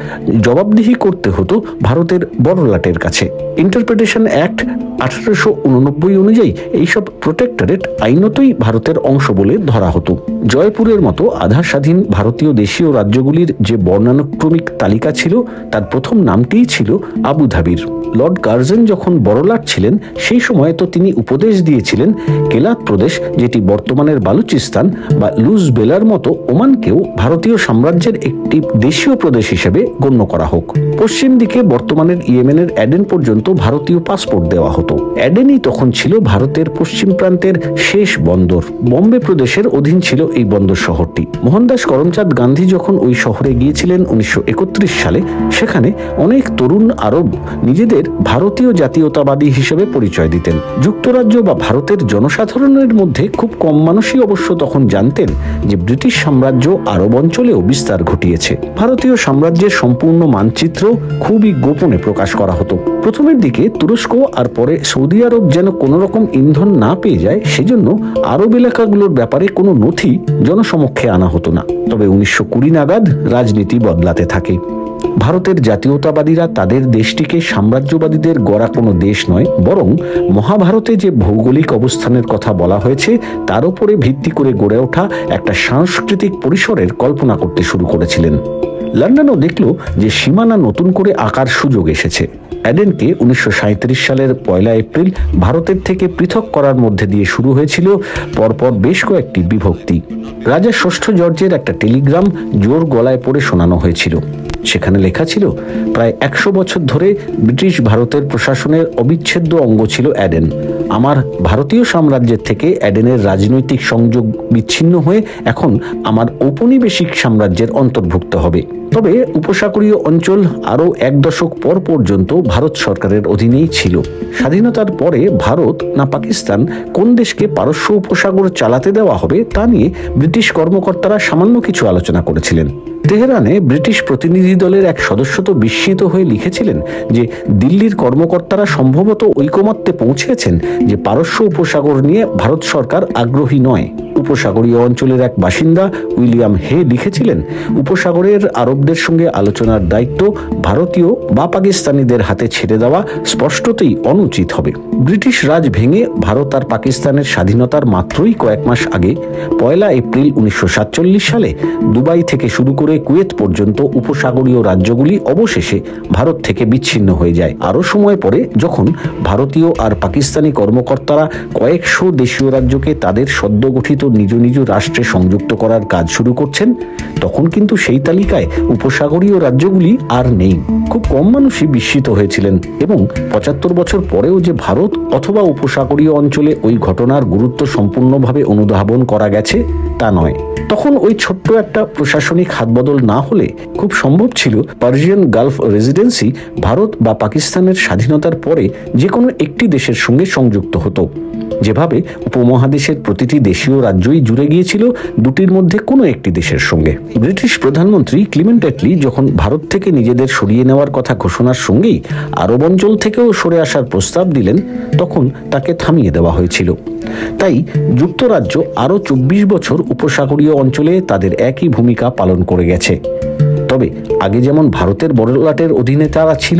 Speaker 8: জবাবদিহি করতে হতো ভারতের বড়লাটের কাছে। ইন্টারপ্রিটেশন অ্যাক্ট 1889 অনুযায়ী এইসব প্রোটেক্টরেট আইনতই ভারতের অংশ বলে ধরা হতো। জয়পুরের মতো আধা স্বাধীন ভারতীয় দেশীয় রাজ্যগুলির যে বর্ণানুক্রমিক তালিকা ছিল, তার প্রথম নামটিই ছিল আবুধাবির। লর্ড কার্জন যখন বড়লাট ছিলেন, সেই সময় তো তিনি উপদেশ দিয়েছিলেন কেলাত প্রদেশ, যেটি বর্তমানের বালুচিস্তান বা লুজ বেলার মতো ওমানকেও ভারতীয় সাম্রাজ্যের একটি দেশীয় প্রদেশ হিসেবে গণ্য করা হোক। পশ্চিম দিকে বর্তমানের ইয়েমেনের অ্যাডেন পর্যন্ত ভারতীয় পাসপোর্ট দেওয়া হতো। অ্যাডেনই তখন ছিল ভারতের পশ্চিম প্রান্তের শেষ বন্দর। বোম্বে প্রদেশের অধীন ছিল এই বন্দর শহরটি। মোহনদাস করমচাঁদ গান্ধী যখন ওই শহরে গিয়েছিলেন 1931 সালে, সেখানে অনেক তরুণ আরব নিজেদের ভারতীয় জাতীয়তাবাদী হিসেবে পরিচয় দিতেন। যুক্তরাজ্য বা ভারতের জনসাধারণের মধ্যে খুব কম মানুষই অবশ্য তখন জানতেন যে ব্রিটিশ সাম্রাজ্য আরব অঞ্চলেও বিস্তার ঘটিয়েছে। ভারতীয় সাম্রাজ্যের সম্পূর্ণ মানচিত্র খুবই গোপনে প্রকাশ করা হতো। প্রথমের দিকে তুরস্ক আর পরে সৌদি আরব যেন কোনো রকম ইন্ধন না পেয়ে যায়, সেজন্য আরব এলাকাগুলোর ব্যাপারে কোনো নথি জনসমক্ষে আনা হতো না। তবে 1920 নাগাদ রাজনীতি বদলাতে থাকে। ভারতের জাতীয়তাবাদীরা তাদের দেশটিকে সাম্রাজ্যবাদীদের গড়া কোনো দেশ নয়, বরং মহাভারতে যে ভৌগোলিক অবস্থানের কথা বলা হয়েছে তার উপরে ভিত্তি করে গড়ে ওঠা একটা সাংস্কৃতিক পরিসরের কল্পনা করতে শুরু করেছিলেন। লন্ডনও দেখল যে সীমানা নতুন করে আঁকার সুযোগ এসেছে। অ্যাডেনকে 1937 সালের 1 এপ্রিল ভারতের থেকে পৃথক করার মধ্যে দিয়ে শুরু হয়েছিল পরপর বেশ কয়েকটি বিভক্তি। রাজা ষষ্ঠ জর্জের একটা টেলিগ্রাম জোর গলায় পড়ে শোনানো হয়েছিল। সেখানে লেখা ছিল, প্রায় 100 বছর ধরে ব্রিটিশ ভারতের প্রশাসনের অবিচ্ছেদ্য অঙ্গ ছিল অ্যাডেন। আমার ভারতীয় সাম্রাজ্যের থেকে অ্যাডেনের রাজনৈতিক সংযোগ বিচ্ছিন্ন হয়ে এখন আমার ঔপনিবেশিক সাম্রাজ্যের অন্তর্ভুক্ত হবে। তবে উপসাগরীয় অঞ্চল আরও 1 দশক পর পর্যন্ত ভারত সরকারের অধীনেই ছিল। স্বাধীনতার পরে ভারত না পাকিস্তান কোন দেশকে পারস্য উপসাগর চালাতে দেওয়া হবে তা নিয়ে ব্রিটিশ কর্মকর্তারা সামান্য কিছু আলোচনা করেছিলেন। তেহরানে ব্রিটিশ প্রতিনিধি দলের এক সদস্য তো বিস্মিত হয়ে লিখেছিলেন যে দিল্লির কর্মকর্তারা সম্ভবত ঐকমত্যে পৌঁছেছেন যে পারস্য উপসাগর নিয়ে ভারত সরকার আগ্রহী নয়। উপসাগরীয় অঞ্চলের এক বাসিন্দা উইলিয়াম হে লিখেছিলেন, উপসাগরের আরবদের সঙ্গে আলোচনার দায়িত্ব ভারতীয় বা পাকিস্তানিদের হাতে ছেড়ে দেওয়া স্পষ্টতই অনুচিত হবে। ব্রিটিশ রাজ ভেঙে ভারত আর পাকিস্তানের স্বাধীনতার মাত্রই কয়েক মাস আগে 1 এপ্রিল 1947 সালে দুবাই থেকে শুরু করে কুয়েত পর্যন্ত উপসাগরীয় রাজ্যগুলি অবশেষে ভারত থেকে বিচ্ছিন্ন হয়ে যায়। আরও সময় পরে যখন ভারতীয় আর পাকিস্তানি কর্মকর্তারা কয়েকশো দেশীয় রাজ্যকে তাদের সদ্য গঠিত নিজ নিজ রাষ্ট্রে সংযুক্ত করার কাজ শুরু করছেন, তখন কিন্তু সেই তালিকায় উপসাগরীয় রাজ্যগুলি আর নেই। খুব কম মানুষই বিস্মিত হয়েছিলেন এবং 75 বছর পরেও যে ভারত অথবা উপসাগরীয় অঞ্চলে ওই ঘটনার গুরুত্ব সম্পূর্ণভাবে অনুধাবন করা গেছে তা নয়। তখন ওই ছোট্ট একটা প্রশাসনিক হাতবদল না হলে খুব সম্ভব ছিল পার্সিয়ান গালফ রেসিডেন্সি ভারত বা পাকিস্তানের স্বাধীনতার পরে যে কোনো একটি দেশের সঙ্গে সংযুক্ত হতো। যেভাবে উপমহাদেশের প্রতিটি দেশীয় রাজ্যই জুড়ে গিয়েছিল দুটির মধ্যে কোনো একটি দেশের সঙ্গে। ব্রিটিশ প্রধানমন্ত্রী ক্লিমেন্ট অ্যাটলি যখন ভারত থেকে নিজেদের সরিয়ে নেওয়ার কথা ঘোষণার সঙ্গেই আরব অঞ্চল থেকেও সরে আসার প্রস্তাব দিলেন, তখন তাকে থামিয়ে দেওয়া হয়েছিল। তাই যুক্তরাজ্য আরও 24 বছর উপসাগরীয় অঞ্চলে তাদের একই ভূমিকা পালন করে গেছে। তবে আগে যেমন ভারতের বড়লাটের অধীনে তারা ছিল,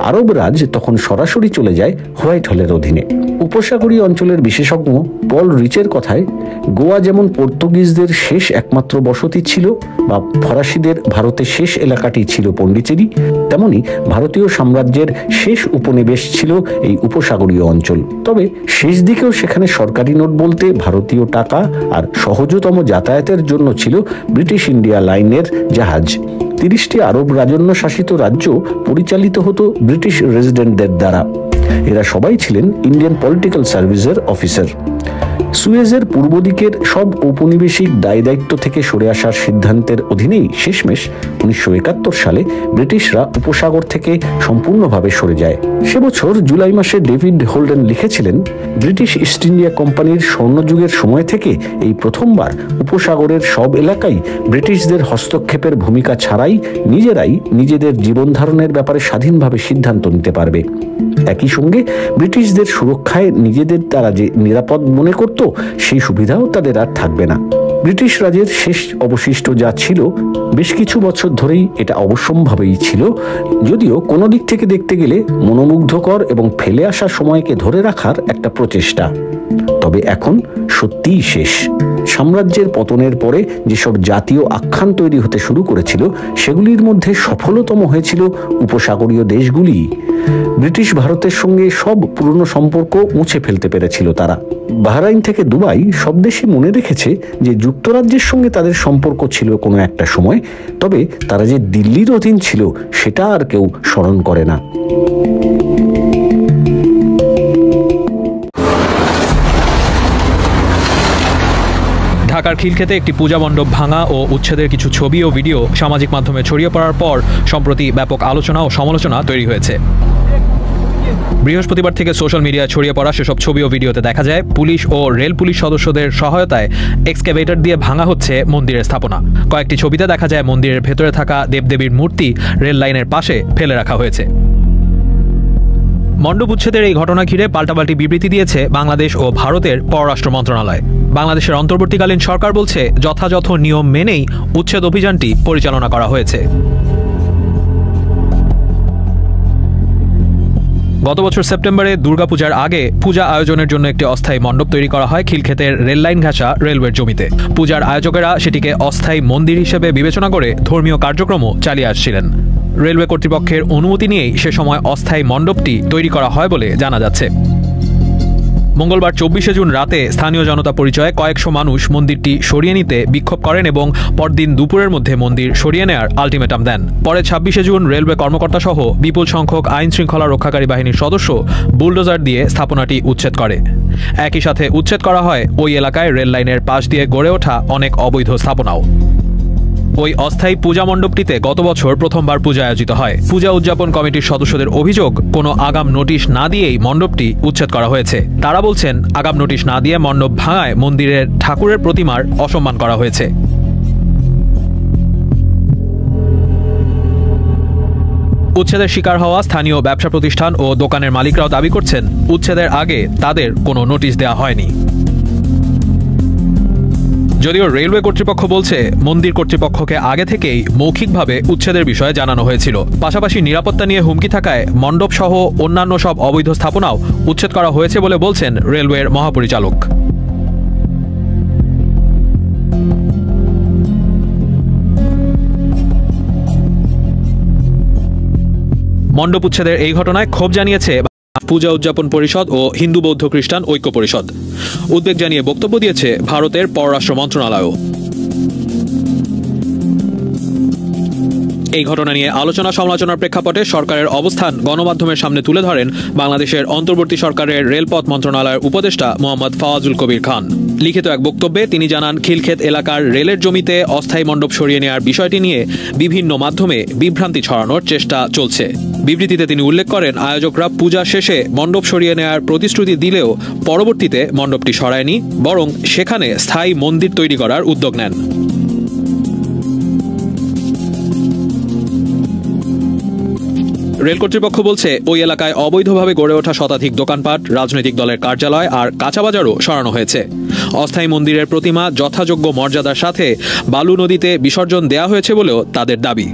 Speaker 8: আরব রাজ তখন সরাসরি চলে যায় হোয়াইট হলের অধীনে। উপসাগরীয় অঞ্চলের বিশেষজ্ঞ পল রিচের কথায়, গোয়া যেমন পর্তুগিজদের শেষ একমাত্র বসতি ছিল বা ফরাসিদের ভারতের শেষ এলাকাটি ছিল পন্ডিচেরি, তেমনি ভারতীয় সাম্রাজ্যের শেষ উপনিবেশ ছিল এই উপসাগরীয় অঞ্চল। তবে শেষ দিকেও সেখানে সরকারি নোট বলতে ভারতীয় টাকা আর সহজতম যাতায়াতের জন্য ছিল ব্রিটিশ ইন্ডিয়া লাইনের জাহাজ। 30টি আরব রাজন্য শাসিত রাজ্য পরিচালিত হতো ব্রিটিশ রেসিডেন্টদের দ্বারা। এরা সবাই ছিলেন ইন্ডিয়ান পলিটিক্যাল সার্ভিসের অফিসার। সুয়েজের পূর্ব দিকের সব ঔপনিবেশিক দায়িত্ব থেকে সরে আসার সিদ্ধান্তের অধীনেই শেষমেশ 1971 সালে ব্রিটিশরা উপসাগর থেকে সম্পূর্ণভাবে সরে যায়। সে বছর জুলাই মাসে ডেভিড হোল্ডেন লিখেছিলেন, ব্রিটিশ ইস্ট ইন্ডিয়া কোম্পানির স্বর্ণযুগের সময় থেকে এই প্রথমবার উপসাগরের সব এলাকায় ব্রিটিশদের হস্তক্ষেপের ভূমিকা ছাড়াই নিজেরাই নিজেদের জীবন ধারণের ব্যাপারে স্বাধীনভাবে সিদ্ধান্ত নিতে পারবে। একই সঙ্গে ব্রিটিশদের সুরক্ষায় নিজেদের তারা যে নিরাপদ মনে করত সেই সুবিধাও তাদের আর থাকবে না। ব্রিটিশ রাজের শেষ অবশিষ্ট যা ছিল, বেশ কিছু বছর ধরেই এটা অবশ্যম্ভাবী ছিল, যদিও কোনো দিক থেকে দেখতে গেলে মনোমুগ্ধকর এবং ফেলে আসা সময়কে ধরে রাখার একটা প্রচেষ্টা। তবে এখন সত্যিই শেষ। সাম্রাজ্যের পতনের পরে যেসব জাতীয় আখ্যান তৈরি হতে শুরু করেছিল সেগুলির মধ্যে সফলতম হয়েছিল উপসাগরীয় দেশগুলি। ব্রিটিশ ভারতের সঙ্গে সব পুরনো সম্পর্ক মুছে ফেলতে পেরেছিল তারা। বাহরাইন থেকে দুবাই সব দেশই মনে রেখেছে যে যুক্তরাজ্যের সঙ্গে তাদের সম্পর্ক ছিল কোনো একটা সময়, তবে তারা যে দিল্লির অধীন ছিল সেটা আর কেউ স্মরণ করে না।
Speaker 9: ঢাকার খিলক্ষেতে একটি পূজা মণ্ডপ ভাঙা ও উচ্ছেদের কিছু ছবি ও ভিডিও সামাজিক মাধ্যমে ছড়িয়ে পড়ার পর সম্প্রতি ব্যাপক আলোচনা ও সমালোচনা তৈরি হয়েছে। বৃহস্পতিবার থেকে সোশ্যাল মিডিয়ায় ছড়িয়ে পড়া সেসব ছবি ও ভিডিওতে দেখা যায় পুলিশ ও রেল পুলিশ সদস্যদের সহায়তায় এক্সকাভেটর দিয়ে ভাঙা হচ্ছে মন্দিরের স্থাপনা। কয়েকটি ছবিতে দেখা যায় মন্দিরের ভেতরে থাকা দেবদেবীর মূর্তি রেল লাইনের পাশে ফেলে রাখা হয়েছে। মণ্ডপ উচ্ছেদের এই ঘটনা ঘিরে পাল্টাপাল্টি বিবৃতি দিয়েছে বাংলাদেশ ও ভারতের পররাষ্ট্র মন্ত্রণালয়। বাংলাদেশের অন্তর্বর্তীকালীন সরকার বলছে যথাযথ নিয়ম মেনেই উচ্ছেদ অভিযানটি পরিচালনা করা হয়েছে। গত বছর সেপ্টেম্বরে দুর্গাপূজার আগে পূজা আয়োজনের জন্য একটি অস্থায়ী মণ্ডপ তৈরি করা হয় খিলক্ষেতের রেললাইন ঘেঁষা রেলওয়ের জমিতে। পূজার আয়োজকেরা সেটিকে অস্থায়ী মন্দির হিসেবে বিবেচনা করে ধর্মীয় কার্যক্রমও চালিয়ে আসছিলেন। রেলওয়ে কর্তৃপক্ষের অনুমতি নিয়েই সে সময় অস্থায়ী মণ্ডপটি তৈরি করা হয় বলে জানা যাচ্ছে। মঙ্গলবার 24শে জুন রাতে স্থানীয় জনতা পরিচয়ে কয়েকশো মানুষ মন্দিরটি সরিয়ে নিতে বিক্ষোভ করেন এবং পরদিন দুপুরের মধ্যে মন্দির সরিয়ে নেওয়ার আলটিমেটাম দেন। পরে 26শে জুন রেলওয়ে কর্মকর্তা সহ বিপুল সংখ্যক আইন শৃঙ্খলা রক্ষাকারী বাহিনীর সদস্য বুলডোজার দিয়ে স্থাপনাটি উচ্ছেদ করে। একই সাথে উচ্ছেদ করা হয় ওই এলাকায় রেল লাইনের পাশ দিয়ে গড়ে ওঠা অনেক অবৈধ স্থাপনাও। ওই অস্থায়ী পূজা মণ্ডপটিতে গত বছর প্রথমবার পূজা আয়োজিত হয়। পূজা উদযাপন কমিটির সদস্যদের অভিযোগ, কোনো আগাম নোটিশ না দিয়েই মণ্ডপটি উচ্ছেদ করা হয়েছে। তারা বলছেন, আগাম নোটিশ না দিয়ে মণ্ডপ ভাঙায় মন্দিরের ঠাকুরের প্রতিমার অসম্মান করা হয়েছে। উচ্ছেদের শিকার হওয়া স্থানীয় ব্যবসা প্রতিষ্ঠান ও দোকানের মালিকরাও দাবি করছেন, উচ্ছেদের আগে তাদের কোনো নোটিশ দেওয়া হয়নি। যদিও রেলওয়ে কর্তৃপক্ষ বলছে মন্দির কর্তৃপক্ষকে আগে থেকেই মৌখিকভাবে উচ্ছেদের বিষয়ে জানানো হয়েছিল। পাশাপাশি নিরাপত্তা নিয়ে হুমকি থাকায় মণ্ডপ সহ অন্যান্য সব অবৈধ স্থাপনাও উচ্ছেদ করা হয়েছে বলে বলছেন রেলওয়ের মহাপরিচালক। মণ্ডপ উচ্ছেদের এই ঘটনায় ক্ষোভ জানিয়েছে পূজা উদযাপন পরিষদ ও হিন্দু বৌদ্ধ খ্রিস্টান ঐক্য পরিষদ। উদ্বেগ জানিয়ে বক্তব্য দিয়েছে ভারতের পররাষ্ট্র মন্ত্রণালয়ও। এই ঘটনা নিয়ে আলোচনা সমালোচনার প্রেক্ষাপটে সরকারের অবস্থান গণমাধ্যমের সামনে তুলে ধরেন বাংলাদেশের অন্তর্বর্তী সরকারের রেলপথ মন্ত্রণালয়ের উপদেষ্টা মোহাম্মদ ফাওয়াজুল কবির খান। লিখিত এক বক্তব্যে তিনি জানান, খিলক্ষেত এলাকার রেলের জমিতে অস্থায়ী মণ্ডপ সরিয়ে নেওয়ার বিষয়টি নিয়ে বিভিন্ন মাধ্যমে বিভ্রান্তি ছড়ানোর চেষ্টা চলছে। বিবৃতিতে তিনি উল্লেখ করেন, আয়োজকরা পূজা শেষে মণ্ডপ সরিয়ে নেওয়ার প্রতিশ্রুতি দিলেও পরবর্তীতে মণ্ডপটি সরায়নি, বরং সেখানে স্থায়ী মন্দির তৈরি করার উদ্যোগ নেন। রেল কর্তৃপক্ষ বলছে, ওই এলাকায় অবৈধভাবে গড়ে ওঠা শতাধিক দোকানপাট, রাজনৈতিক দলের কার্যালয় আর কাঁচাবাজারও সরানো হয়েছে। অস্থায়ী মন্দিরের প্রতিমা যথাযোগ্য মর্যাদার সাথে বালু নদীতে বিসর্জন দেওয়া হয়েছে বলেও তাদের দাবি।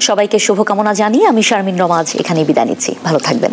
Speaker 1: সবাইকে শুভকামনা জানিয়ে আমি শারমিন রমা এখানে বিদায় নিচ্ছি। ভালো থাকবেন।